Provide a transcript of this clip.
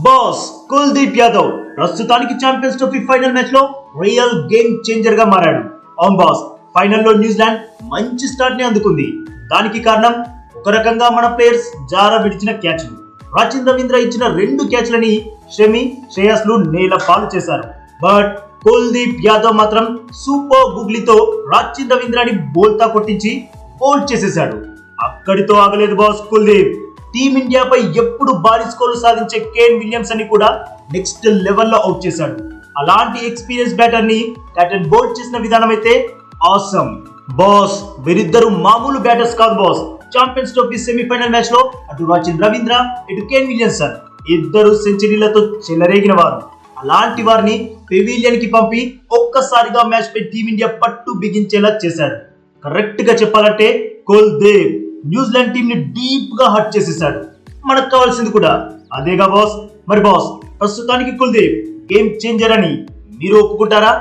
Boss Kuldeep Yadav ప్రస్తుతానికి champions trophy final match లో real game changer గా మారాడు. అవును బాస్, ఫైనల్లో న్యూజిలాండ్ మంచి స్టార్ట్ ని అందుకుంది. దానికి కారణం ఒక రకంగా మన ప్లేయర్స్ జారా విడిచిన క్యాచ్లు. రాచిన్ రవీంద్ర ఇచ్చిన 2 క్యాచ్లని షమి, శ్రేయస్ లు నేల పాలు చేశారు. బట్ కుల్దీప్ యాదవ్ మాత్రం సూపర్ గూగ్లీతో రాచిన్ రవీంద్రని బోల్తా కొట్టించి బౌల్డ్ చేసేశాడు. అక్కడితో ఆగలేదు బాస్ కుల్దీప్. టీమిండియాపై ఎప్పుడు భారీ స్కోర్లు సాధించే కేన్ విలియమ్స్ అని కూడా నెక్స్ట్ లెవెల్లో అవుట్ చేశాడు. అలాంటి ఎక్స్పీరియన్స్ బ్యాటర్ ని కెప్టెన్ బౌల్డ్ చేసిన విధానం అయితే ఆసమ్. బాస్ వీరిద్దరు మామూలు బ్యాటర్స్ కాదు boss. Champions trophy semifinal match లో అటు రాచిన్ రవీంద్ర ఇటు కేన్ విలియమ్సన్ ఇద్దరు సెంచరీలతో చెలరేగిన వారు. అలాంటి వారిని పెవిలియన్ కి పంపి ఒక్కసారిగా మ్యాచ్ పై టీమిండియా పట్టు బిగించేలా చేశాడు. కరెక్ట్ గా చెప్పాలంటే కుల్దీప్ న్యూజిలాండ్ టీం ని డీప్ గా హర్ట్ చేసేసాడు. మనకు కావాల్సింది కూడా అదేగా బాస్. మరి బాస్ ప్రస్తుతానికి కుల్దీప్ గేమ్ చేంజర్ అని మీరు ఒప్పుకుంటారా?